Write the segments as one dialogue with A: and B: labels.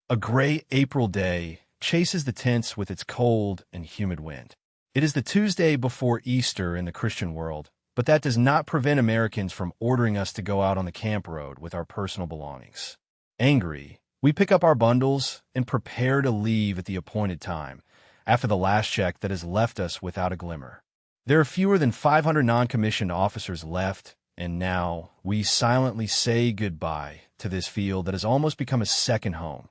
A: A gray April day chases the tents with its cold and humid wind. It is the Tuesday before Easter in the Christian world, but that does not prevent Americans from ordering us to go out on the camp road with our personal belongings. Angry, we pick up our bundles and prepare to leave at the appointed time, after the last check that has left us without a glimmer. There are fewer than 500 non-commissioned officers left, and now we silently say goodbye to this field that has almost become a second home.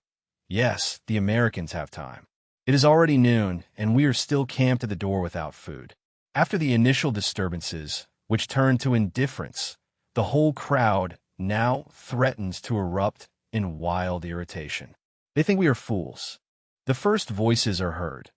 A: Yes, the Americans have time. It is already noon, and we are still camped at the door without food. After the initial disturbances, which turned to indifference, the whole crowd now threatens to erupt in wild irritation. They think we are fools. The first voices are heard.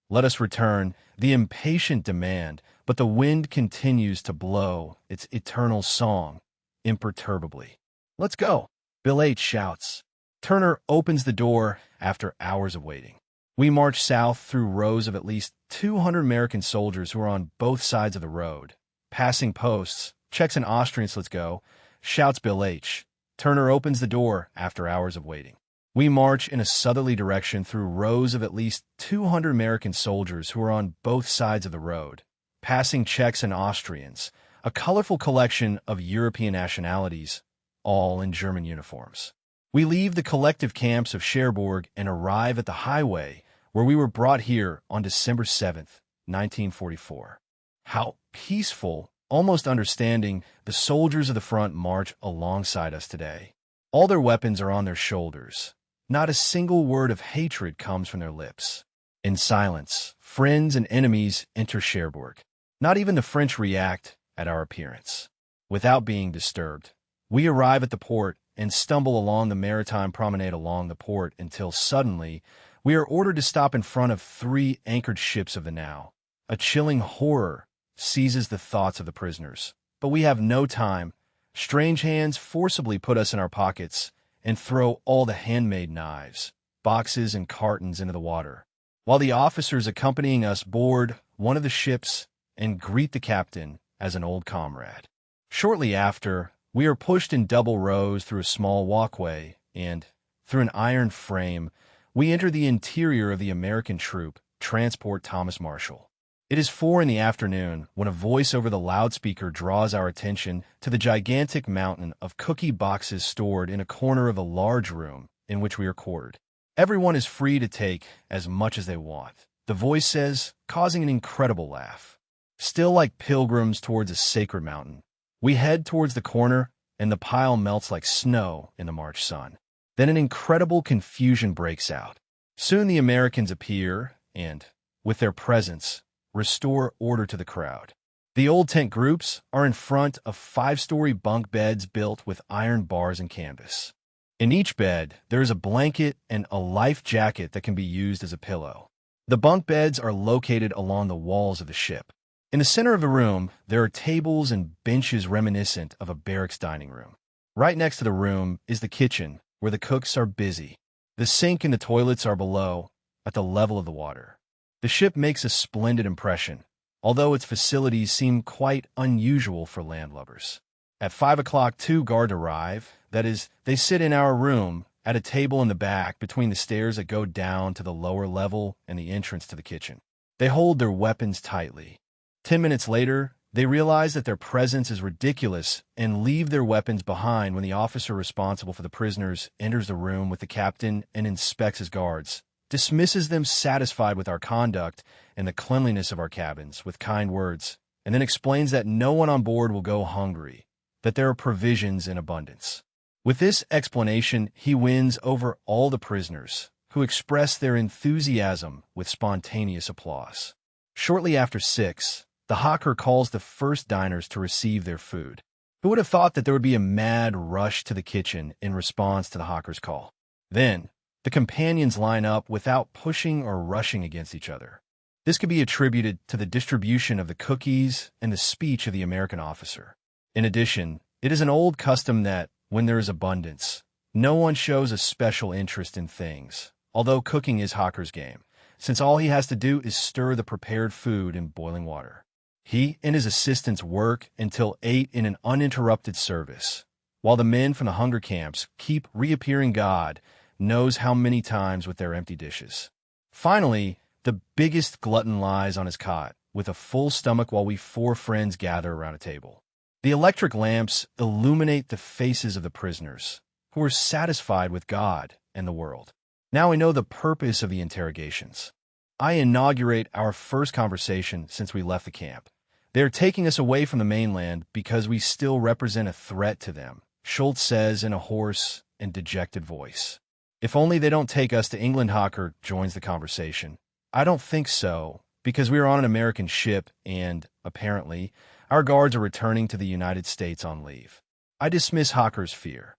A: Let us return, the impatient demand, but the wind continues to blow its eternal song imperturbably. Let's go, Bill H. shouts. Turner opens the door after hours of waiting. We march south through rows of at least 200 American soldiers who are on both sides of the road. Passing posts, Czechs and Austrians, let's go, shouts Bill H. Turner opens the door after hours of waiting. We march in a southerly direction through rows of at least 200 American soldiers who are on both sides of the road. Passing Czechs and Austrians, a colorful collection of European nationalities, all in German uniforms. We leave the collective camps of Cherbourg and arrive at the highway where we were brought here on December 7th, 1944. How peaceful, almost understanding, the soldiers of the front march alongside us today. All their weapons are on their shoulders. Not a single word of hatred comes from their lips. In silence, friends and enemies enter Cherbourg. Not even the French react at our appearance. Without being disturbed, we arrive at the port and stumble along the maritime promenade along the port until suddenly we are ordered to stop in front of 3 anchored ships of the now. A chilling horror seizes the thoughts of the prisoners. But we have no time. Strange hands forcibly put us in our pockets and throw all the handmade knives, boxes, and cartons into the water, while the officers accompanying us board one of the ships and greet the captain as an old comrade. Shortly after, we are pushed in double rows through a small walkway, and, through an iron frame, we enter the interior of the American troop, Transport Thomas Marshall. It is 4 in the afternoon when a voice over the loudspeaker draws our attention to the gigantic mountain of cookie boxes stored in a corner of a large room in which we are quartered. Everyone is free to take as much as they want, the voice says, causing an incredible laugh. Still like pilgrims towards a sacred mountain, we head towards the corner, and the pile melts like snow in the March sun. Then an incredible confusion breaks out. Soon the Americans appear and, with their presence, restore order to the crowd. The old tent groups are in front of 5-story bunk beds built with iron bars and canvas. In each bed, there is a blanket and a life jacket that can be used as a pillow. The bunk beds are located along the walls of the ship. In the center of the room, there are tables and benches reminiscent of a barracks dining room. Right next to the room is the kitchen, where the cooks are busy. The sink and the toilets are below, at the level of the water. The ship makes a splendid impression, although its facilities seem quite unusual for landlubbers. At 5 o'clock, 2 guards arrive. That is, they sit in our room, at a table in the back between the stairs that go down to the lower level and the entrance to the kitchen. They hold their weapons tightly. 10 minutes later, they realize that their presence is ridiculous and leave their weapons behind when the officer responsible for the prisoners enters the room with the captain and inspects his guards, dismisses them satisfied with our conduct and the cleanliness of our cabins with kind words, and then explains that no one on board will go hungry, that there are provisions in abundance. With this explanation, he wins over all the prisoners, who express their enthusiasm with spontaneous applause. Shortly after 6, the hawker calls the first diners to receive their food. Who would have thought that there would be a mad rush to the kitchen in response to the hawker's call? Then, the companions line up without pushing or rushing against each other. This could be attributed to the distribution of the cookies and the speech of the American officer. In addition, it is an old custom that, when there is abundance, no one shows a special interest in things, although cooking is hawker's game, since all he has to do is stir the prepared food in boiling water. He and his assistants work until 8 in an uninterrupted service, while the men from the hunger camps keep reappearing God, knows how many times with their empty dishes. Finally, the biggest glutton lies on his cot, with a full stomach while we four friends gather around a table. The electric lamps illuminate the faces of the prisoners, who are satisfied with God and the world. Now we know the purpose of the interrogations. I inaugurate our first conversation since we left the camp. They are taking us away from the mainland because we still represent a threat to them, Schultz says in a hoarse and dejected voice. If only they don't take us to England, Hocker joins the conversation. I don't think so, because we are on an American ship and, apparently, our guards are returning to the United States on leave. I dismiss Hocker's fear.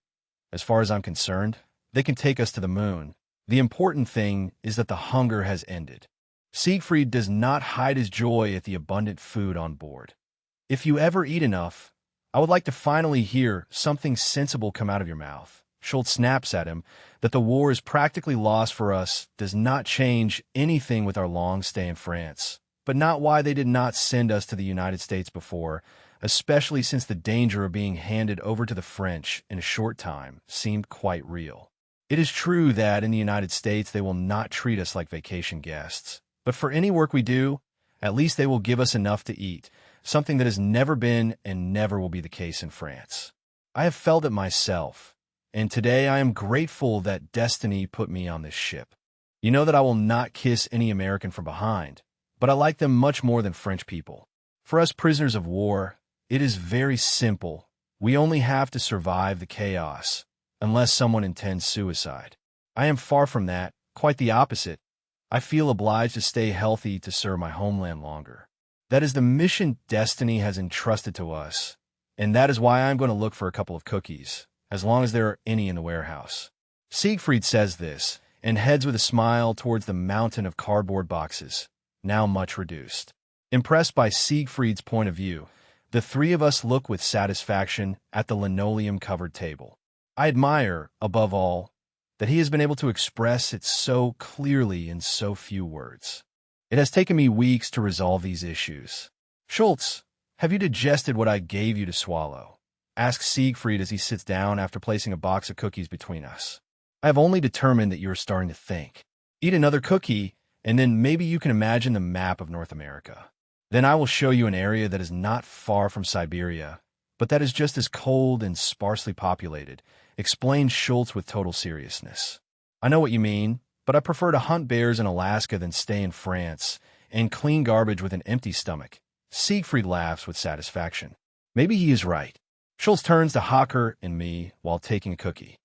A: As far as I'm concerned, they can take us to the moon. The important thing is that the hunger has ended. Siegfried does not hide his joy at the abundant food on board. If you ever eat enough, I would like to finally hear something sensible come out of your mouth. Schultz snaps at him. That the war is practically lost for us does not change anything with our long stay in France, but not why they did not send us to the United States before, especially since the danger of being handed over to the French in a short time seemed quite real. It is true that in the United States they will not treat us like vacation guests, but for any work we do, at least they will give us enough to eat, something that has never been and never will be the case in France. I have felt it myself. And today I am grateful that destiny put me on this ship. You know that I will not kiss any American from behind, but I like them much more than French people. For us prisoners of war, it is very simple. We only have to survive the chaos, unless someone intends suicide. I am far from that, quite the opposite. I feel obliged to stay healthy to serve my homeland longer. That is the mission destiny has entrusted to us, and that is why I am going to look for a couple of cookies, as long as there are any in the warehouse. Siegfried says this, and heads with a smile towards the mountain of cardboard boxes, now much reduced. Impressed by Siegfried's point of view, the three of us look with satisfaction at the linoleum-covered table. I admire, above all, that he has been able to express it so clearly in so few words. It has taken me weeks to resolve these issues. Schultz, have you digested what I gave you to swallow? Asks Siegfried as he sits down after placing a box of cookies between us. I have only determined that you are starting to think. Eat another cookie, and then maybe you can imagine the map of North America. Then I will show you an area that is not far from Siberia, but that is just as cold and sparsely populated, explained Schultz with total seriousness. I know what you mean, but I prefer to hunt bears in Alaska than stay in France and clean garbage with an empty stomach. Siegfried laughs with satisfaction. Maybe he is right. Schultz turns to Hocker and me while taking a cookie.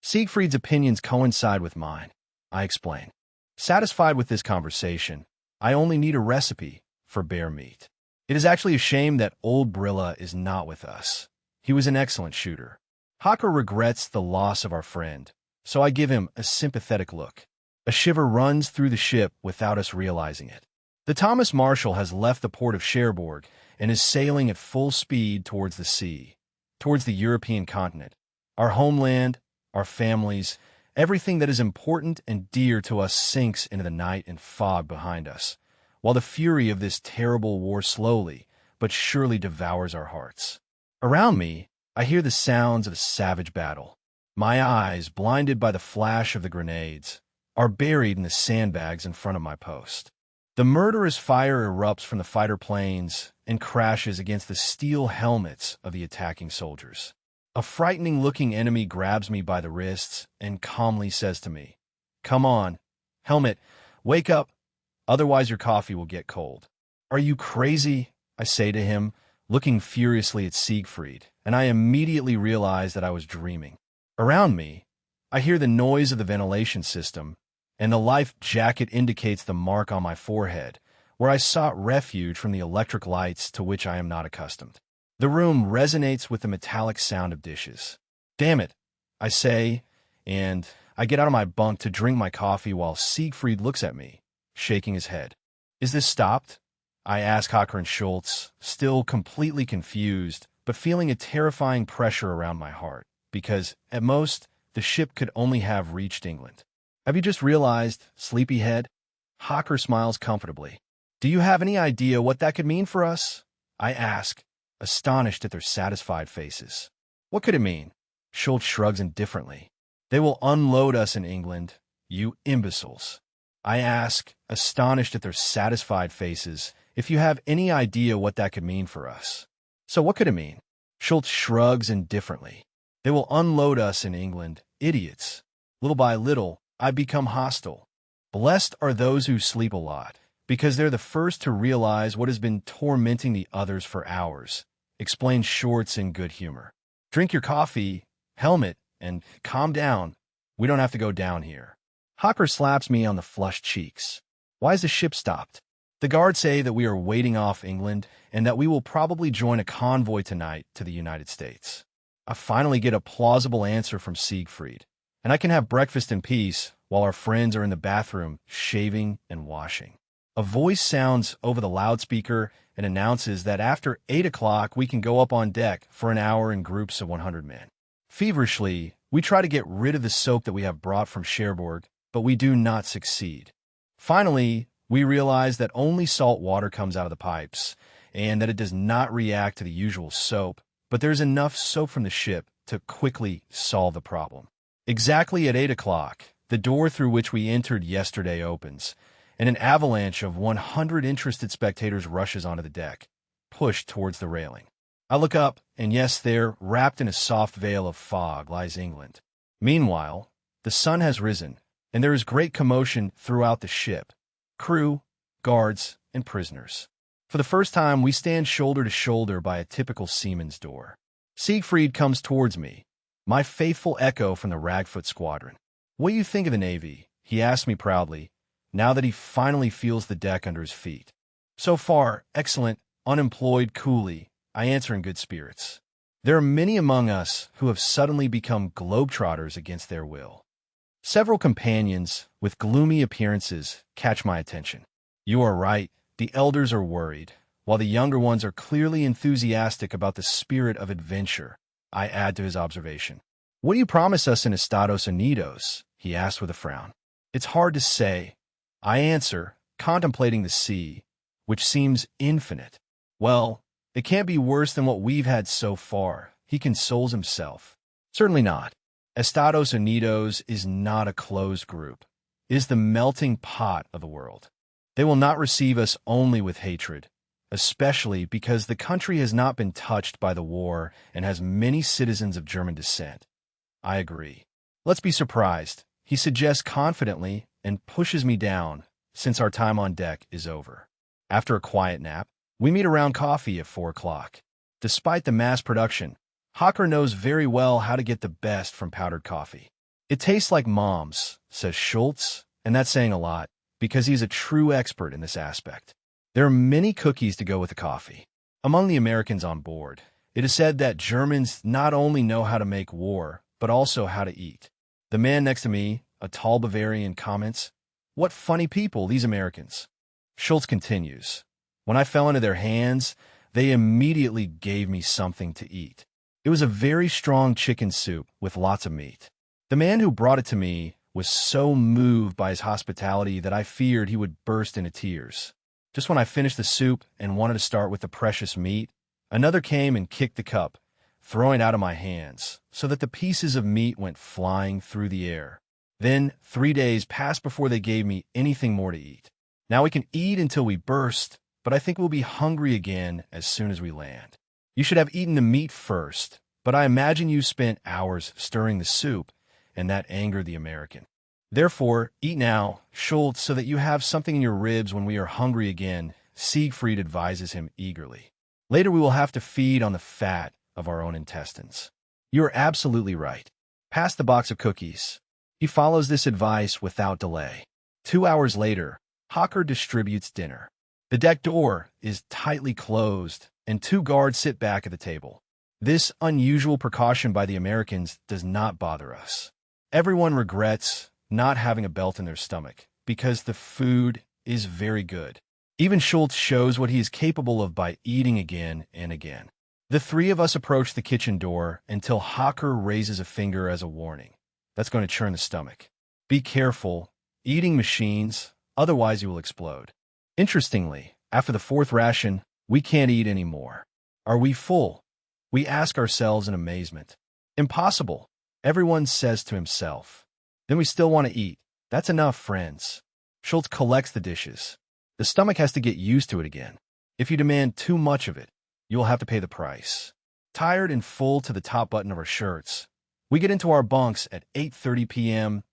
A: Siegfried's opinions coincide with mine, I explain. Satisfied with this conversation, I only need a recipe for bear meat. It is actually a shame that old Brilla is not with us. He was an excellent shooter. Hocker regrets the loss of our friend, so I give him a sympathetic look. A shiver runs through the ship without us realizing it. The Thomas Marshall has left the port of Cherbourg and is sailing at full speed towards the sea, towards the European continent. Our homeland, our families, everything that is important and dear to us sinks into the night and fog behind us, while the fury of this terrible war slowly but surely devours our hearts. Around me, I hear the sounds of a savage battle. My eyes, blinded by the flash of the grenades, are buried in the sandbags in front of my post. The murderous fire erupts from the fighter planes and crashes against the steel helmets of the attacking soldiers. A frightening-looking enemy grabs me by the wrists and calmly says to me, "Come on, helmet, wake up, otherwise your coffee will get cold." "Are you crazy?" I say to him, looking furiously at Siegfried, and I immediately realize that I was dreaming. Around me, I hear the noise of the ventilation system, and the life jacket indicates the mark on my forehead, where I sought refuge from the electric lights to which I am not accustomed. The room resonates with the metallic sound of dishes. "Damn it," I say, and I get out of my bunk to drink my coffee while Siegfried looks at me, shaking his head. "Is this stopped?" I ask Hocker and Schultz, still completely confused, but feeling a terrifying pressure around my heart, because, at most, the ship could only have reached England. "Have you just realized, sleepyhead?" Hocker smiles comfortably. "Do you have any idea what that could mean for us?" I ask, astonished at their satisfied faces. "What could it mean?" Schultz shrugs indifferently. They will unload us in England, you imbeciles. I ask, astonished at their satisfied faces, if you have any idea what that could mean for us. So what could it mean? Schultz shrugs indifferently. They will unload us in England, idiots. Little by little, I become hostile. Blessed are those who sleep a lot, because they're the first to realize what has been tormenting the others for hours, explains Schultz in good humor. Drink your coffee, helmet, and calm down. We don't have to go down here. Hocker slaps me on the flushed cheeks. Why is the ship stopped? The guards say that we are waiting off England and that we will probably join a convoy tonight to the United States. I finally get a plausible answer from Siegfried, and I can have breakfast in peace while our friends are in the bathroom shaving and washing. A voice sounds over the loudspeaker and announces that after 8 o'clock we can go up on deck for an hour in groups of 100 men. Feverishly, we try to get rid of the soap that we have brought from Cherbourg, but we do not succeed. Finally, we realize that only salt water comes out of the pipes, and that it does not react to the usual soap, but there's enough soap from the ship to quickly solve the problem. Exactly at 8 o'clock, the door through which we entered yesterday opens, and an avalanche of 100 interested spectators rushes onto the deck, pushed towards the railing. I look up, and yes, there, wrapped in a soft veil of fog, lies England. Meanwhile, the sun has risen, and there is great commotion throughout the ship. Crew, guards, and prisoners. For the first time, we stand shoulder to shoulder by a typical seaman's door. Siegfried comes towards me, my faithful echo from the Ragfoot Squadron. What do you think of the Navy? He asks me proudly, now that he finally feels the deck under his feet. So far, excellent, unemployed, coolly, I answer in good spirits. There are many among us who have suddenly become globetrotters against their will. Several companions, with gloomy appearances, catch my attention. You are right, the elders are worried, while the younger ones are clearly enthusiastic about the spirit of adventure, I add to his observation. What do you promise us in Estados Unidos? He asks with a frown. It's hard to say, I answer, contemplating the sea, which seems infinite. Well, it can't be worse than what we've had so far, he consoles himself. Certainly not. Estados Unidos is not a closed group. It is the melting pot of the world. They will not receive us only with hatred, especially because the country has not been touched by the war and has many citizens of German descent. I agree. Let's be surprised, he suggests confidently and pushes me down, since our time on deck is over. After a quiet nap, we meet around coffee at 4 o'clock. Despite the mass production, Hocker knows very well how to get the best from powdered coffee. It tastes like Mom's, says Schultz, and that's saying a lot, because he's a true expert in this aspect. There are many cookies to go with the coffee. Among the Americans on board, it is said that Germans not only know how to make war, but also how to eat. The man next to me, a tall Bavarian, comments, "What funny people, these Americans." Schultz continues, "When I fell into their hands, they immediately gave me something to eat. It was a very strong chicken soup with lots of meat. The man who brought it to me was so moved by his hospitality that I feared he would burst into tears. Just when I finished the soup and wanted to start with the precious meat, another came and kicked the cup, throwing it out of my hands, so that the pieces of meat went flying through the air. Then 3 days passed before they gave me anything more to eat. Now we can eat until we burst, but I think we'll be hungry again as soon as we land. You should have eaten the meat first, but I imagine you spent hours stirring the soup, and that angered the American. Therefore, eat now, Schultz, so that you have something in your ribs when we are hungry again," Siegfried advises him eagerly. "Later we will have to feed on the fat of our own intestines." You are absolutely right. Pass the box of cookies. He follows this advice without delay. 2 hours later, Hocker distributes dinner. The deck door is tightly closed, and 2 guards sit back at the table. This unusual precaution by the Americans does not bother us. Everyone regrets not having a belt in their stomach, because the food is very good. Even Schultz shows what he is capable of by eating again and again. The 3 of us approach the kitchen door until Hocker raises a finger as a warning. That's going to churn the stomach. Be careful, eating machines, otherwise you will explode. Interestingly, after the 4th ration, we can't eat anymore. Are we full? We ask ourselves in amazement. Impossible. Everyone says to himself. Then we still want to eat. That's enough, friends. Schultz collects the dishes. The stomach has to get used to it again. If you demand too much of it, you will have to pay the price. Tired and full to the top button of our shirts, we get into our bunks at 8:30 p.m.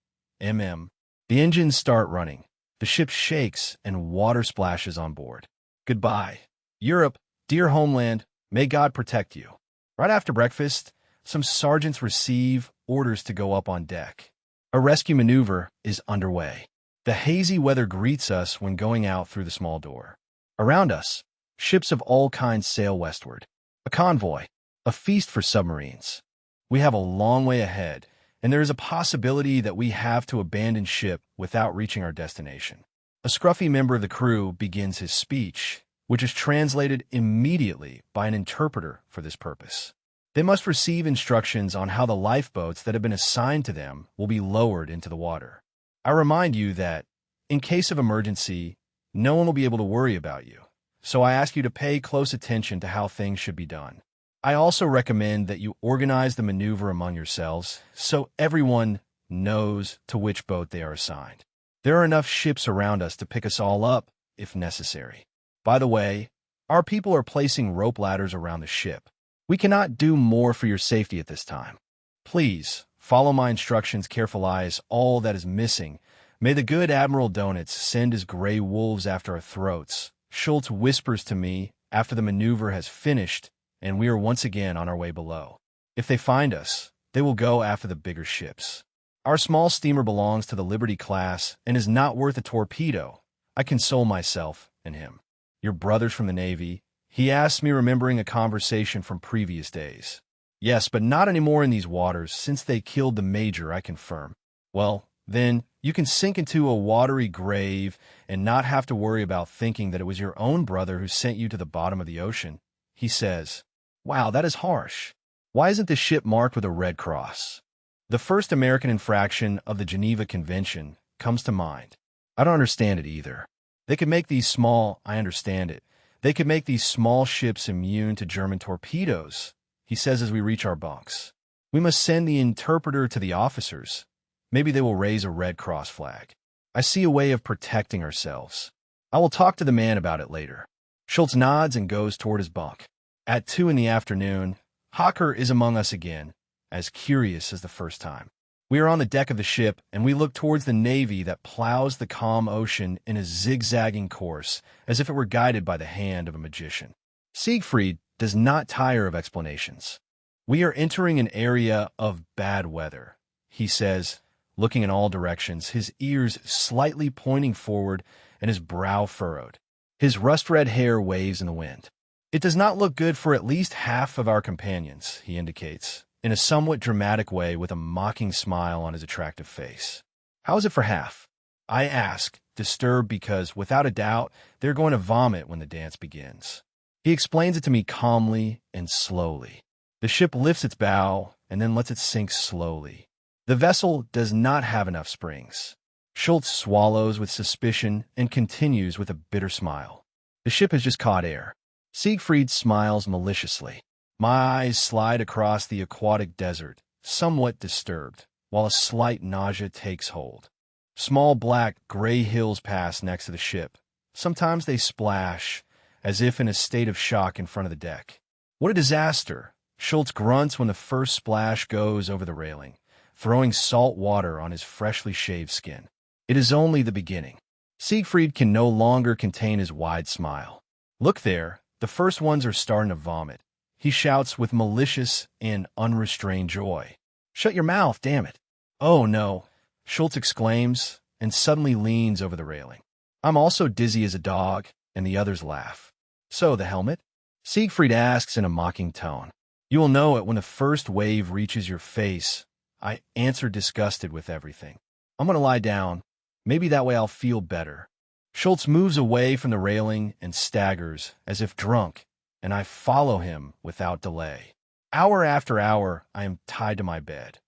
A: The engines start running. The ship shakes and water splashes on board. Goodbye, Europe, dear homeland, may God protect you. Right after breakfast, some sergeants receive orders to go up on deck. A rescue maneuver is underway. The hazy weather greets us when going out through the small door. Around us, ships of all kinds sail westward. A convoy, a feast for submarines. We have a long way ahead, and there is a possibility that we have to abandon ship without reaching our destination. A scruffy member of the crew begins his speech, which is translated immediately by an interpreter for this purpose. They must receive instructions on how the lifeboats that have been assigned to them will be lowered into the water. I remind you that, in case of emergency, no one will be able to worry about you, so I ask you to pay close attention to how things should be done. I also recommend that you organize the maneuver among yourselves so everyone knows to which boat they are assigned. There are enough ships around us to pick us all up, if necessary. By the way, our people are placing rope ladders around the ship. We cannot do more for your safety at this time. Please, follow my instructions carefully as all that is missing. May the good Admiral Donuts send his gray wolves after our throats. Schultz whispers to me after the maneuver has finished, and we are once again on our way below. If they find us, they will go after the bigger ships. Our small steamer belongs to the Liberty class and is not worth a torpedo. I console myself and him. Your brothers from the Navy, he asks me, remembering a conversation from previous days. Yes, but not anymore in these waters, since they killed the major, I confirm. Well, then, you can sink into a watery grave and not have to worry about thinking that it was your own brother who sent you to the bottom of the ocean. He says, wow, that is harsh. Why isn't the ship marked with a red cross? The first American infraction of the Geneva Convention comes to mind. I don't understand it either. They could make these small, I understand it. They could make these small ships immune to German torpedoes, he says as we reach our bunks. We must send the interpreter to the officers. Maybe they will raise a Red Cross flag. I see a way of protecting ourselves. I will talk to the man about it later. Schultz nods and goes toward his bunk. At 2 in the afternoon, Hocker is among us again, as curious as the first time. We are on the deck of the ship, and we look towards the Navy that plows the calm ocean in a zigzagging course, as if it were guided by the hand of a magician. Siegfried does not tire of explanations. We are entering an area of bad weather, he says, looking in all directions, his ears slightly pointing forward and his brow furrowed. His rust-red hair waves in the wind. It does not look good for at least half of our companions, he indicates, in a somewhat dramatic way with a mocking smile on his attractive face. How is it for half? I ask, disturbed because, without a doubt, they're going to vomit when the dance begins. He explains it to me calmly and slowly. The ship lifts its bow and then lets it sink slowly. The vessel does not have enough springs. Schultz swallows with suspicion and continues with a bitter smile. The ship has just caught air. Siegfried smiles maliciously. My eyes slide across the aquatic desert, somewhat disturbed, while a slight nausea takes hold. Small black, gray hills pass next to the ship. Sometimes they splash, as if in a state of shock in front of the deck. What a disaster! Schultz grunts when the first splash goes over the railing, throwing salt water on his freshly shaved skin. It is only the beginning. Siegfried can no longer contain his wide smile. Look there, the first ones are starting to vomit. He shouts with malicious and unrestrained joy. Shut your mouth, damn it. Oh, no, Schultz exclaims, and suddenly leans over the railing. I'm also dizzy as a dog, and the others laugh. So, the helmet? Siegfried asks in a mocking tone. You will know it when the first wave reaches your face. I answer, disgusted with everything. I'm going to lie down. Maybe that way I'll feel better. Schultz moves away from the railing and staggers, as if drunk, and I follow him without delay. Hour after hour, I am tied to my bed.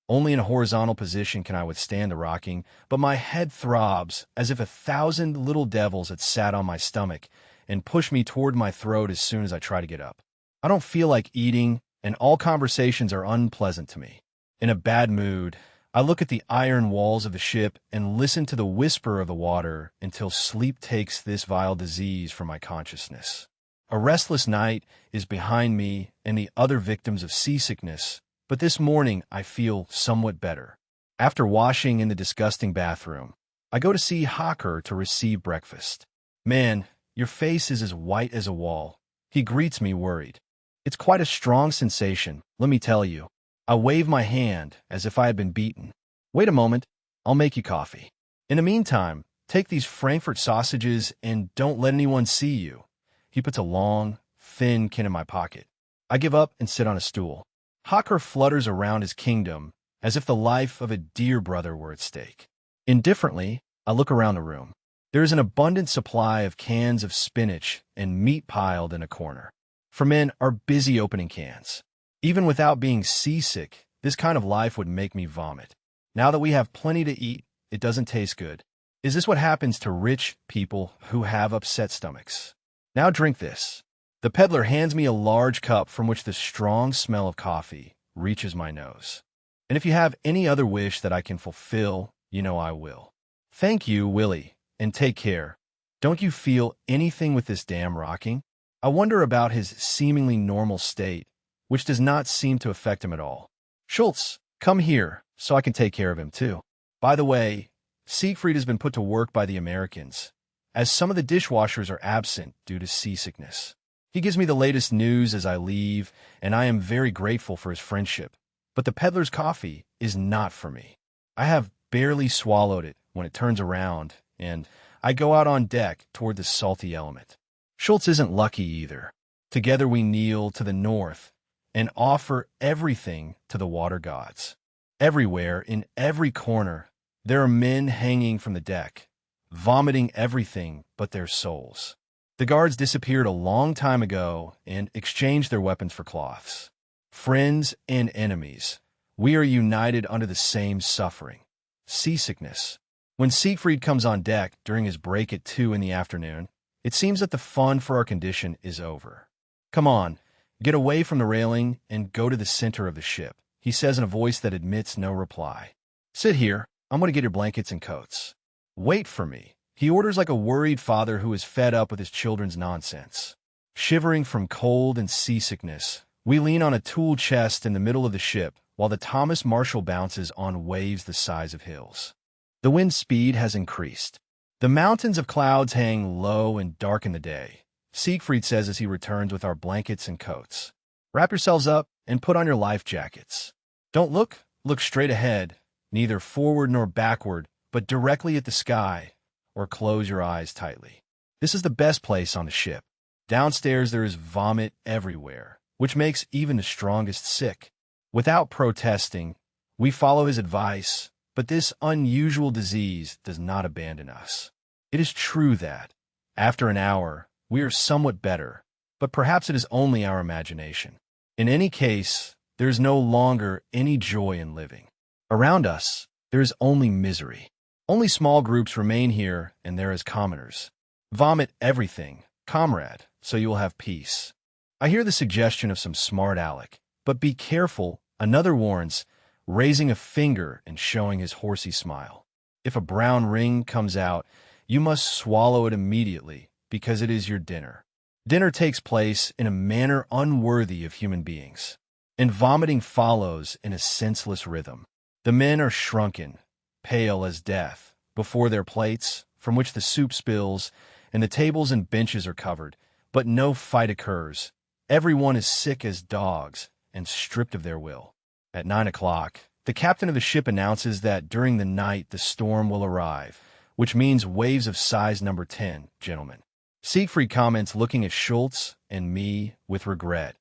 A: Only in a horizontal position can I withstand the rocking, but my head throbs as if 1,000 little devils had sat on my stomach and pushed me toward my throat as soon as I try to get up. I don't feel like eating, and all conversations are unpleasant to me. In a bad mood, I look at the iron walls of the ship and listen to the whisper of the water until sleep takes this vile disease from my consciousness. A restless night is behind me and the other victims of seasickness, but this morning I feel somewhat better. After washing in the disgusting bathroom, I go to see Hawker to receive breakfast. Man, your face is as white as a wall. He greets me worried. It's quite a strong sensation, let me tell you. I wave my hand as if I had been beaten. Wait a moment, I'll make you coffee. In the meantime, take these Frankfurt sausages and don't let anyone see you. He puts a long, thin can in my pocket. I give up and sit on a stool. Hawker flutters around his kingdom as if the life of a dear brother were at stake. Indifferently, I look around the room. There is an abundant supply of cans of spinach and meat piled in a corner. For men are busy opening cans. Even without being seasick, this kind of life would make me vomit. Now that we have plenty to eat, it doesn't taste good. Is this what happens to rich people who have upset stomachs? Now drink this. The peddler hands me a large cup from which the strong smell of coffee reaches my nose. And if you have any other wish that I can fulfill, you know I will. Thank you, Willie, and take care. Don't you feel anything with this damn rocking? I wonder about his seemingly normal state, which does not seem to affect him at all. Schultz, come here, so I can take care of him too. By the way, Siegfried has been put to work by the Americans, as some of the dishwashers are absent due to seasickness. He gives me the latest news as I leave, and I am very grateful for his friendship. But the peddler's coffee is not for me. I have barely swallowed it when it turns around, and I go out on deck toward the salty element. Schultz isn't lucky either. Together we kneel to the north and offer everything to the water gods. Everywhere, in every corner, there are men hanging from the deck, vomiting everything but their souls. The guards disappeared a long time ago and exchanged their weapons for cloths. Friends and enemies, we are united under the same suffering, seasickness. When Siegfried comes on deck during his break at 2 in the afternoon, it seems that the fun for our condition is over. Come on, get away from the railing and go to the center of the ship, he says in a voice that admits no reply. Sit here, I'm going to get your blankets and coats. Wait for me, he orders like a worried father who is fed up with his children's nonsense. Shivering from cold and seasickness, we lean on a tool chest in the middle of the ship while the Thomas Marshall bounces on waves the size of hills. The wind speed has increased. The mountains of clouds hang low and dark in the day, Siegfried says as he returns with our blankets and coats. Wrap yourselves up and put on your life jackets. Don't look straight ahead, neither forward nor backward, but directly at the sky, or close your eyes tightly. This is the best place on the ship. Downstairs there is vomit everywhere, which makes even the strongest sick. Without protesting, we follow his advice, but this unusual disease does not abandon us. It is true that, after an hour, we are somewhat better, but perhaps it is only our imagination. In any case, there is no longer any joy in living. Around us, there is only misery. Only small groups remain here, and there as commoners. Vomit everything, comrade, so you will have peace. I hear the suggestion of some smart aleck, but be careful, another warns, raising a finger and showing his horsey smile. If a brown ring comes out, you must swallow it immediately, because it is your dinner. Dinner takes place in a manner unworthy of human beings, and vomiting follows in a senseless rhythm. The men are shrunken, pale as death, before their plates, from which the soup spills, and the tables and benches are covered, but no fight occurs. Everyone is sick as dogs and stripped of their will. At 9 o'clock, the captain of the ship announces that during the night the storm will arrive, which means waves of size number 10, gentlemen. Siegfried comments, looking at Schultz and me with regret.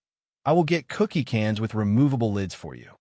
A: I will get cookie cans with removable lids for you.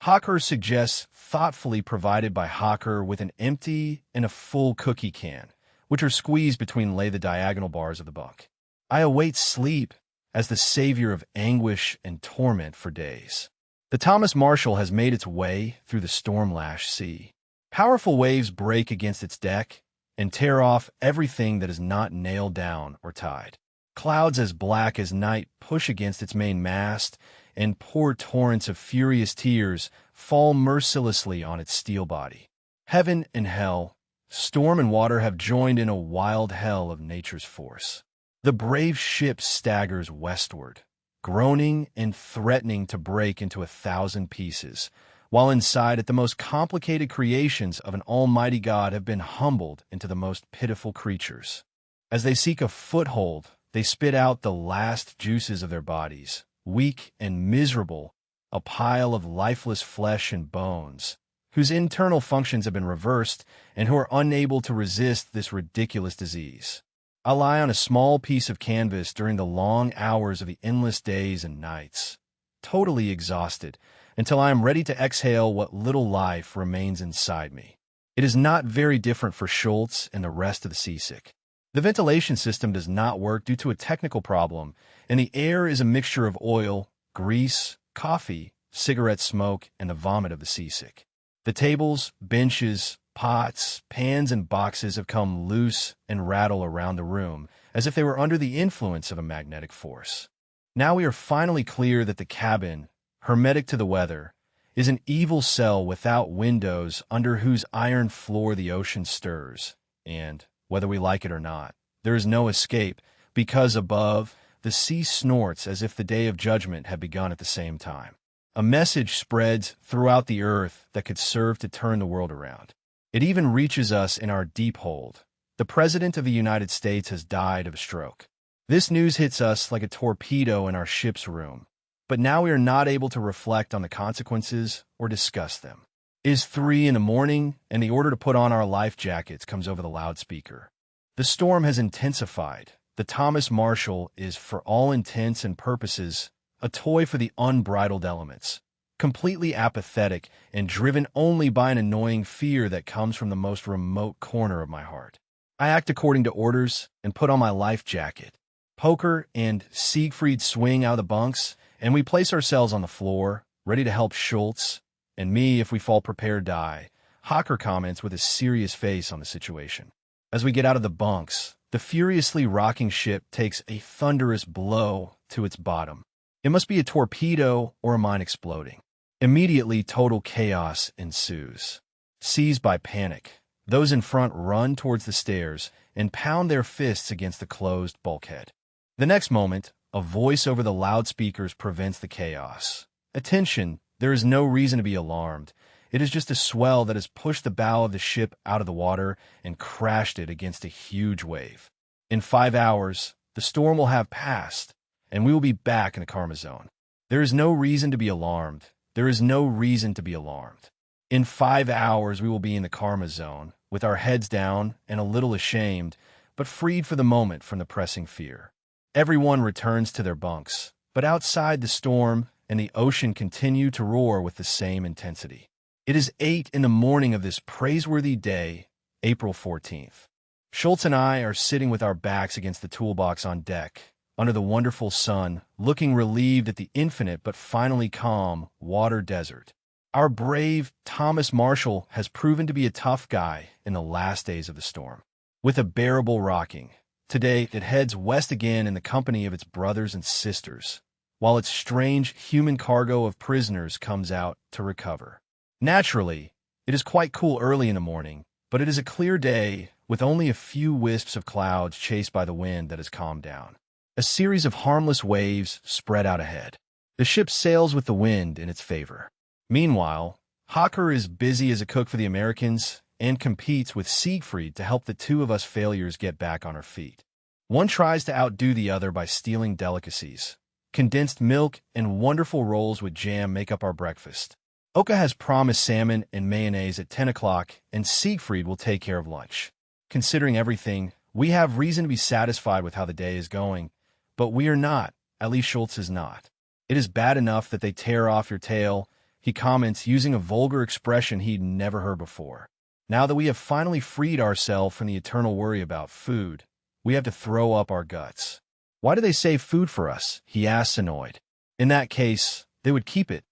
A: Hawker suggests thoughtfully provided by Hawker with an empty and a full cookie can, which are squeezed between the diagonal bars of the bunk. I await sleep as the savior of anguish and torment for days. The Thomas Marshall has made its way through the storm-lashed sea. Powerful waves break against its deck and tear off everything that is not nailed down or tied. Clouds as black as night push against its main mast, and pour torrents of furious tears fall mercilessly on its steel body. Heaven and hell, storm and water have joined in a wild hell of nature's force. The brave ship staggers westward, groaning and threatening to break into 1,000 pieces, while inside it the most complicated creations of an almighty God have been humbled into the most pitiful creatures. As they seek a foothold, they spit out the last juices of their bodies, weak and miserable, a pile of lifeless flesh and bones, whose internal functions have been reversed and who are unable to resist this ridiculous disease. I lie on a small piece of canvas during the long hours of the endless days and nights, totally exhausted, until I am ready to exhale what little life remains inside me. It is not very different for Schultz and the rest of the seasick. The ventilation system does not work due to a technical problem, and the air is a mixture of oil, grease, coffee, cigarette smoke, and the vomit of the seasick. The tables, benches, pots, pans, and boxes have come loose and rattle around the room, as if they were under the influence of a magnetic force. Now we are finally clear that the cabin, hermetic to the weather, is an evil cell without windows under whose iron floor the ocean stirs, and, whether we like it or not, there is no escape, because above, the sea snorts as if the day of judgment had begun at the same time. A message spreads throughout the earth that could serve to turn the world around. It even reaches us in our deep hold. The President of the United States has died of a stroke. This news hits us like a torpedo in our ship's room, but now we are not able to reflect on the consequences or discuss them. It is 3 a.m, and the order to put on our life jackets comes over the loudspeaker. The storm has intensified. The Thomas Marshall is, for all intents and purposes, a toy for the unbridled elements, completely apathetic and driven only by an annoying fear that comes from the most remote corner of my heart. I act according to orders and put on my life jacket. Poker and Siegfried swing out of the bunks, and we place ourselves on the floor, ready to help Schultz, and me if we fall prepared die. Hocker comments with a serious face on the situation. As we get out of the bunks, the furiously rocking ship takes a thunderous blow to its bottom. It must be a torpedo or a mine exploding. Immediately, total chaos ensues. Seized by panic, those in front run towards the stairs and pound their fists against the closed bulkhead. The next moment, a voice over the loudspeakers prevents the chaos. Attention, there is no reason to be alarmed. It is just a swell that has pushed the bow of the ship out of the water and crashed it against a huge wave. In 5 hours, the storm will have passed, and we will be back in the karma zone. There is no reason to be alarmed. There is no reason to be alarmed. In 5 hours, we will be in the karma zone, with our heads down and a little ashamed, but freed for the moment from the pressing fear. Everyone returns to their bunks, but outside the storm and the ocean continue to roar with the same intensity. It is 8 a.m. of this praiseworthy day, April 14th. Schultz and I are sitting with our backs against the toolbox on deck, under the wonderful sun, looking relieved at the infinite but finally calm water desert. Our brave Thomas Marshall has proven to be a tough guy in the last days of the storm. With a bearable rocking, today it heads west again in the company of its brothers and sisters, while its strange human cargo of prisoners comes out to recover. Naturally, it is quite cool early in the morning, but it is a clear day with only a few wisps of clouds chased by the wind that has calmed down. A series of harmless waves spread out ahead. The ship sails with the wind in its favor. Meanwhile, Hocker is busy as a cook for the Americans and competes with Siegfried to help the two of us failures get back on our feet. One tries to outdo the other by stealing delicacies. Condensed milk and wonderful rolls with jam make up our breakfast. Oka has promised salmon and mayonnaise at 10 o'clock, and Siegfried will take care of lunch. Considering everything, we have reason to be satisfied with how the day is going, but we are not, at least Schultz is not. It is bad enough that they tear off your tail, he comments using a vulgar expression he'd never heard before. Now that we have finally freed ourselves from the eternal worry about food, we have to throw up our guts. Why do they save food for us? He asks, annoyed. In that case, they would keep it.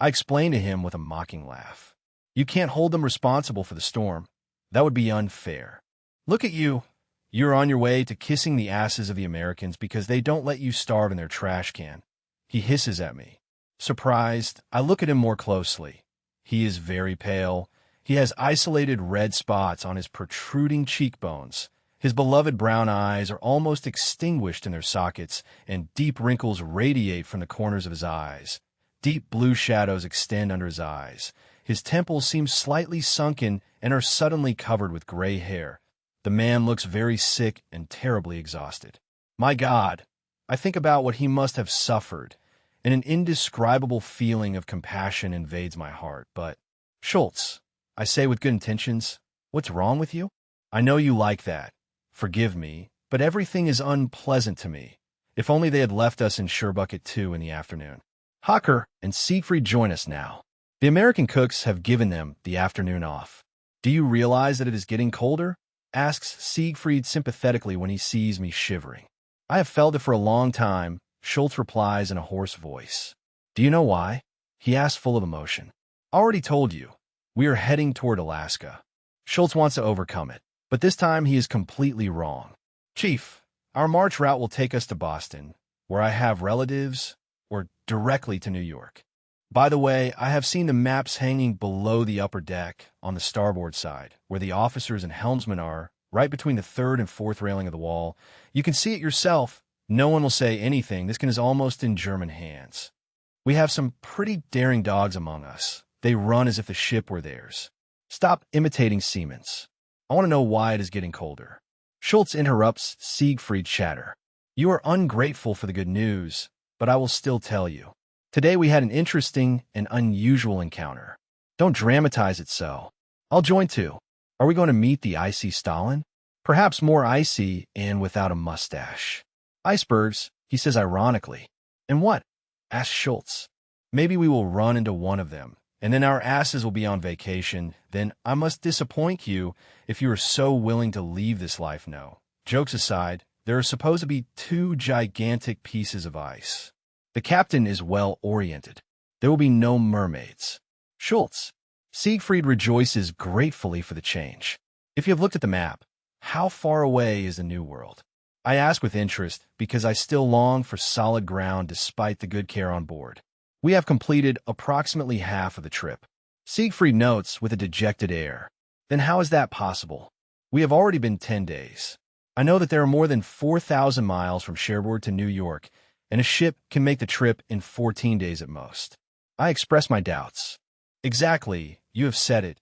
A: I explain to him with a mocking laugh. You can't hold them responsible for the storm. That would be unfair. Look at you. You're on your way to kissing the asses of the Americans because they don't let you starve in their trash can. He hisses at me. Surprised, I look at him more closely. He is very pale. He has isolated red spots on his protruding cheekbones. His beloved brown eyes are almost extinguished in their sockets, and deep wrinkles radiate from the corners of his eyes. Deep blue shadows extend under his eyes. His temples seem slightly sunken and are suddenly covered with gray hair. The man looks very sick and terribly exhausted. My God, I think about what he must have suffered, and an indescribable feeling of compassion invades my heart. But, Schultz, I say with good intentions, what's wrong with you? I know you like that. Forgive me, but everything is unpleasant to me. If only they had left us in WW2 in the afternoon. Hocker and Siegfried join us now. The American cooks have given them the afternoon off. Do you realize that it is getting colder? Asks Siegfried sympathetically when he sees me shivering. I have felt it for a long time, Schultz replies in a hoarse voice. Do you know why? He asks full of emotion. Already told you. We are heading toward Alaska. Schultz wants to overcome it, but this time he is completely wrong. Chief, our march route will take us to Boston, where I have relatives, or directly to New York. By the way, I have seen the maps hanging below the upper deck on the starboard side, where the officers and helmsmen are, right between the third and fourth railing of the wall. You can see it yourself. No one will say anything. This gun is almost in German hands. We have some pretty daring dogs among us. They run as if the ship were theirs. Stop imitating Siemens. I want to know why it is getting colder. Schultz interrupts Siegfried's chatter. You are ungrateful for the good news, but I will still tell you. Today we had an interesting and unusual encounter. Don't dramatize it so. I'll join too. Are we going to meet the icy Stalin? Perhaps more icy and without a mustache. Icebergs, he says ironically. And what? Asks Schultz. Maybe we will run into one of them, and then our asses will be on vacation. Then I must disappoint you if you are so willing to leave this life. No. Jokes aside, there are supposed to be 2 gigantic pieces of ice. The captain is well-oriented. There will be no mermaids. Schultz. Siegfried rejoices gratefully for the change. If you have looked at the map, how far away is the New World? I ask with interest because I still long for solid ground despite the good care on board. We have completed approximately half of the trip. Siegfried notes with a dejected air. Then how is that possible? We have already been 10 days. I know that there are more than 4,000 miles from Cherbourg to New York, and a ship can make the trip in 14 days at most. I express my doubts. Exactly, you have said it.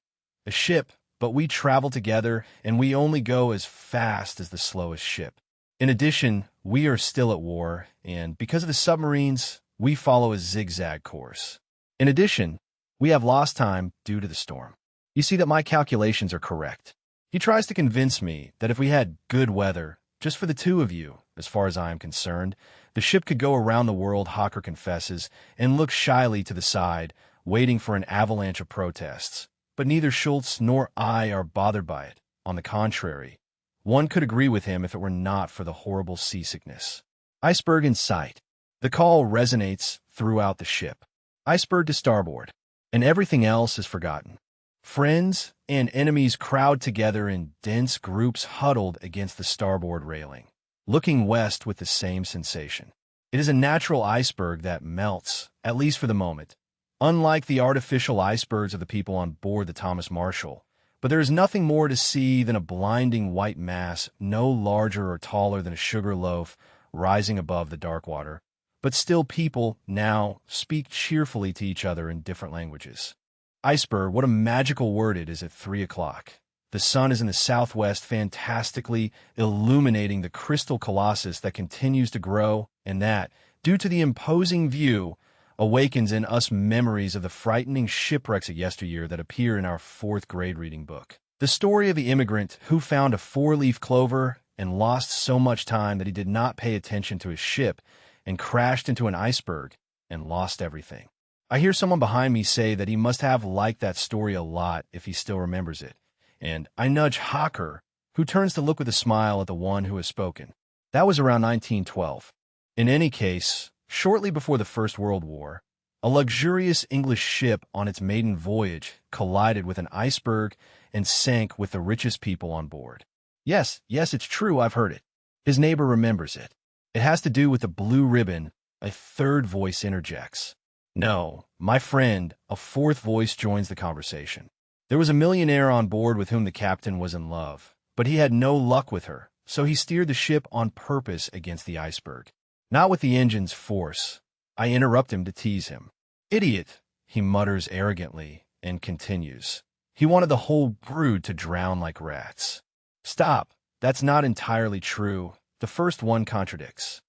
A: A ship, but we travel together, and we only go as fast as the slowest ship. In addition, we are still at war, and because of the submarines, we follow a zigzag course. In addition, we have lost time due to the storm. You see that my calculations are correct. He tries to convince me that if we had good weather, just for the 2 of you, as far as I am concerned, the ship could go around the world, Hocker confesses, and looks shyly to the side, waiting for an avalanche of protests. But neither Schultz nor I are bothered by it. On the contrary, one could agree with him if it were not for the horrible seasickness. Iceberg in sight. The call resonates throughout the ship. Iceberg to starboard, and everything else is forgotten. Friends and enemies crowd together in dense groups huddled against the starboard railing, looking west with the same sensation. It is a natural iceberg that melts, at least for the moment, unlike the artificial icebergs of the people on board the Thomas Marshall. But there is nothing more to see than a blinding white mass, no larger or taller than a sugar loaf, rising above the dark water. But still people now speak cheerfully to each other in different languages. Iceberg, what a magical word it is at 3 o'clock. The sun is in the southwest, fantastically illuminating the crystal colossus that continues to grow, and that, due to the imposing view, awakens in us memories of the frightening shipwrecks of yesteryear that appear in our 4th grade reading book. The story of the immigrant who found a 4-leaf clover and lost so much time that he did not pay attention to his ship and crashed into an iceberg and lost everything. I hear someone behind me say that he must have liked that story a lot if he still remembers it, and I nudge Hocker, who turns to look with a smile at the one who has spoken. That was around 1912. In any case, shortly before the First World War, a luxurious English ship on its maiden voyage collided with an iceberg and sank with the richest people on board. Yes, yes, it's true, I've heard it. His neighbor remembers it. It has to do with the blue ribbon. A third voice interjects. No, my friend, a fourth voice joins the conversation. There was a millionaire on board with whom the captain was in love, but he had no luck with her, so he steered the ship on purpose against the iceberg. Not with the engine's force. I interrupt him to tease him. Idiot, he mutters arrogantly and continues. He wanted the whole brood to drown like rats. Stop, that's not entirely true. The first one contradicts.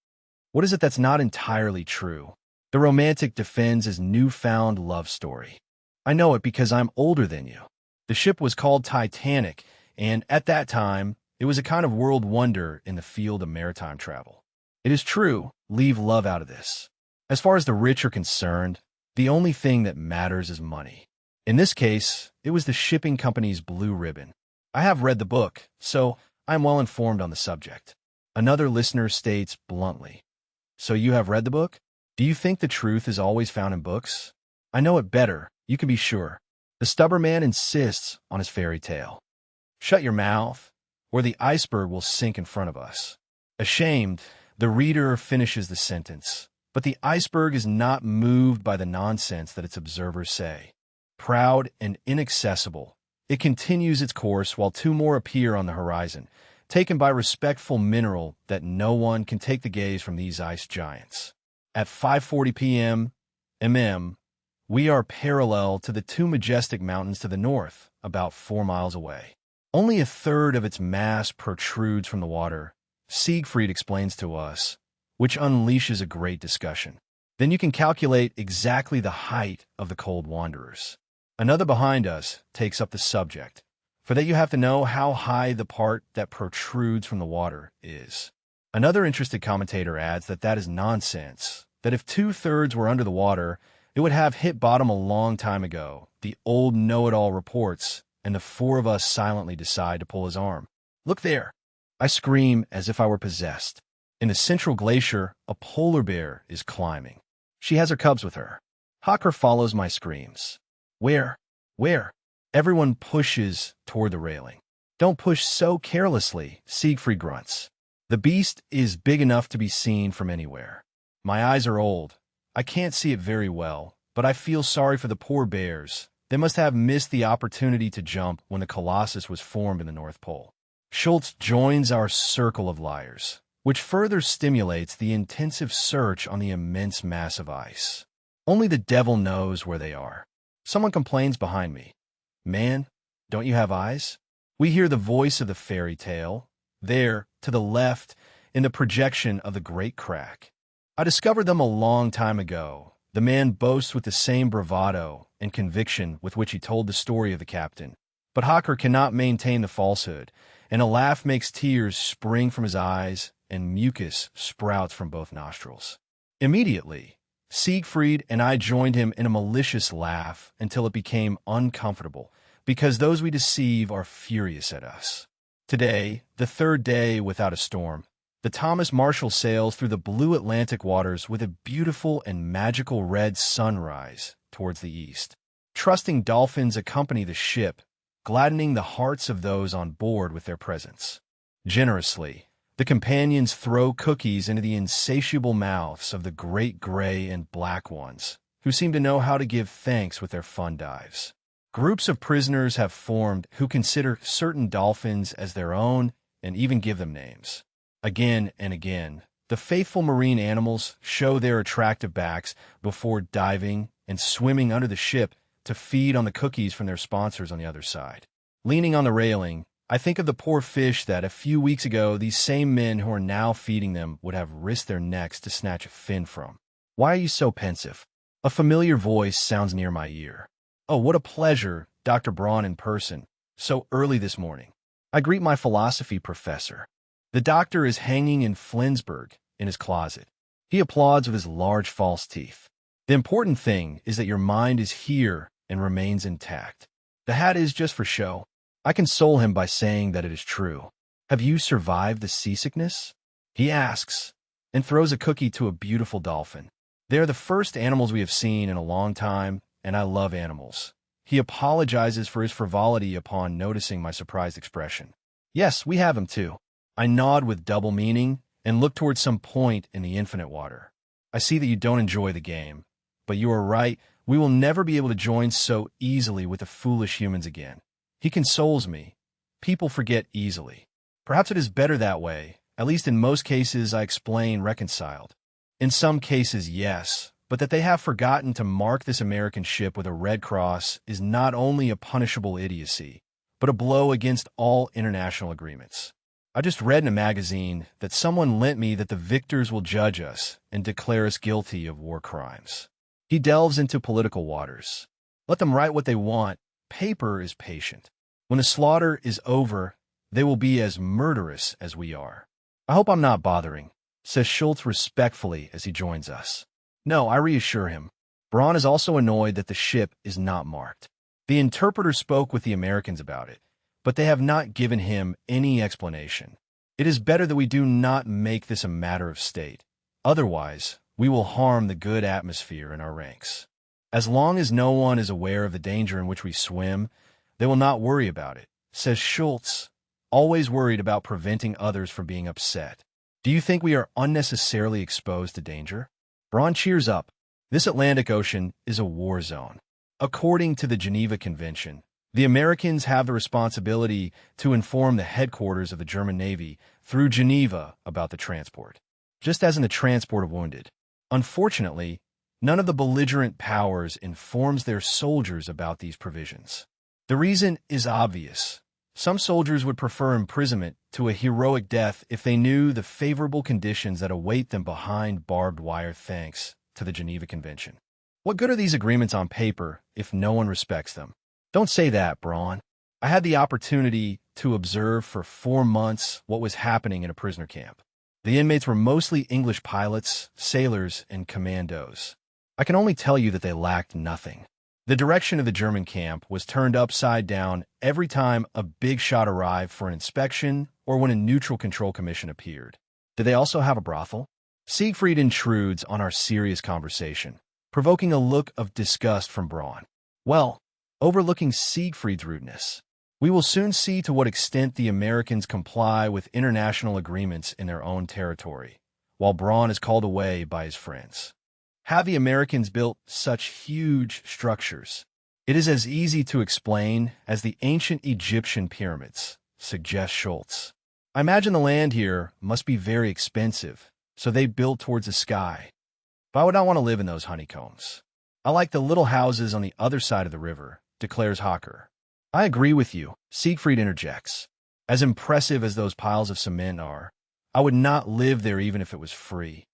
A: What is it that's not entirely true? The romantic defends his newfound love story. I know it because I'm older than you. The ship was called Titanic, and at that time, it was a kind of world wonder in the field of maritime travel. It is true, leave love out of this. As far as the rich are concerned, the only thing that matters is money. In this case, it was the shipping company's blue ribbon. I have read the book, so I am well informed on the subject. Another listener states bluntly, so you have read the book? Do you think the truth is always found in books? I know it better, you can be sure. The stubborn man insists on his fairy tale. Shut your mouth, or the iceberg will sink in front of us. Ashamed, the reader finishes the sentence, but the iceberg is not moved by the nonsense that its observers say. Proud and inaccessible, it continues its course while two more appear on the horizon, taken by respectful mineral that no one can take the gaze from these ice giants. At 5:40 p.m. we are parallel to the two majestic mountains to the north, about 4 miles away. Only a third of its mass protrudes from the water, Siegfried explains to us, which unleashes a great discussion. Then you can calculate exactly the height of the cold wanderers. Another behind us takes up the subject. For that you have to know how high the part that protrudes from the water is. Another interested commentator adds that that is nonsense, that if 2/3 were under the water, it would have hit bottom a long time ago, the old know-it-all reports, and the four of us silently decide to pull his arm. Look there! I scream as if I were possessed. In the central glacier, a polar bear is climbing. She has her cubs with her. Hocker follows my screams. Where? Where? Everyone pushes toward the railing. Don't push so carelessly, Siegfried grunts. The beast is big enough to be seen from anywhere. My eyes are old. I can't see it very well, but I feel sorry for the poor bears. They must have missed the opportunity to jump when the Colossus was formed in the North Pole. Schultz joins our circle of liars, which further stimulates the intensive search on the immense mass of ice. Only the devil knows where they are. Someone complains behind me. Man, don't you have eyes? We hear the voice of the fairy tale, there, to the left, in the projection of the great crack. I discovered them a long time ago. The man boasts with the same bravado and conviction with which he told the story of the captain. But Hocker cannot maintain the falsehood, and a laugh makes tears spring from his eyes and mucus sprouts from both nostrils. Immediately, Siegfried and I joined him in a malicious laugh until it became uncomfortable, because those we deceive are furious at us. Today, the third day without a storm, the Thomas Marshall sails through the blue Atlantic waters with a beautiful and magical red sunrise towards the east. Trusting dolphins accompany the ship, gladdening the hearts of those on board with their presence. Generously, the companions throw cookies into the insatiable mouths of the great gray and black ones, who seem to know how to give thanks with their fun dives. Groups of prisoners have formed who consider certain dolphins as their own and even give them names. Again and again, the faithful marine animals show their attractive backs before diving and swimming under the ship to feed on the cookies from their sponsors on the other side. Leaning on the railing, I think of the poor fish that a few weeks ago these same men who are now feeding them would have risked their necks to snatch a fin from. Why are you so pensive? A familiar voice sounds near my ear. Oh, what a pleasure, Dr. Braun in person, so early this morning. I greet my philosophy professor. The doctor is hanging in Flensburg in his closet. He applauds with his large false teeth. The important thing is that your mind is here and remains intact. The hat is just for show. I console him by saying that it is true. Have you survived the seasickness? He asks, and throws a cookie to a beautiful dolphin. They are the first animals we have seen in a long time, and I love animals. He apologizes for his frivolity upon noticing my surprised expression. Yes, we have him too. I nod with double meaning and look towards some point in the infinite water. I see that you don't enjoy the game, but you are right. We will never be able to join so easily with the foolish humans again. He consoles me. People forget easily. Perhaps it is better that way. At least in most cases, I explain reconciled. In some cases, yes, but that they have forgotten to mark this American ship with a red cross is not only a punishable idiocy, but a blow against all international agreements. I just read in a magazine that someone lent me that the victors will judge us and declare us guilty of war crimes. He delves into political waters. Let them write what they want. Paper is patient. When the slaughter is over, they will be as murderous as we are. I hope I'm not bothering, says Schultz respectfully as he joins us. No, I reassure him. Braun is also annoyed that the ship is not marked. The interpreter spoke with the Americans about it, but they have not given him any explanation. It is better that we do not make this a matter of state. Otherwise, we will harm the good atmosphere in our ranks. As long as no one is aware of the danger in which we swim, they will not worry about it, says Schultz, always worried about preventing others from being upset. Do you think we are unnecessarily exposed to danger? Braun cheers up. This Atlantic Ocean is a war zone. According to the Geneva Convention, the Americans have the responsibility to inform the headquarters of the German Navy through Geneva about the transport, just as in the transport of wounded. Unfortunately, none of the belligerent powers informs their soldiers about these provisions. The reason is obvious. Some soldiers would prefer imprisonment to a heroic death if they knew the favorable conditions that await them behind barbed wire thanks to the Geneva Convention. What good are these agreements on paper if no one respects them? Don't say that, Braun. I had the opportunity to observe for 4 months what was happening in a prisoner camp. The inmates were mostly English pilots, sailors, and commandos. I can only tell you that they lacked nothing. The direction of the German camp was turned upside down every time a big shot arrived for an inspection or when a neutral control commission appeared. Did they also have a brothel? Siegfried intrudes on our serious conversation, provoking a look of disgust from Braun. Well, overlooking Siegfried's rudeness, we will soon see to what extent the Americans comply with international agreements in their own territory, while Braun is called away by his friends. Have the Americans built such huge structures? It is as easy to explain as the ancient Egyptian pyramids, suggests Schultz. I imagine the land here must be very expensive, so they built towards the sky. But I would not want to live in those honeycombs. I like the little houses on the other side of the river, declares Hocker. I agree with you, Siegfried interjects. As impressive as those piles of cement are, I would not live there even if it was free.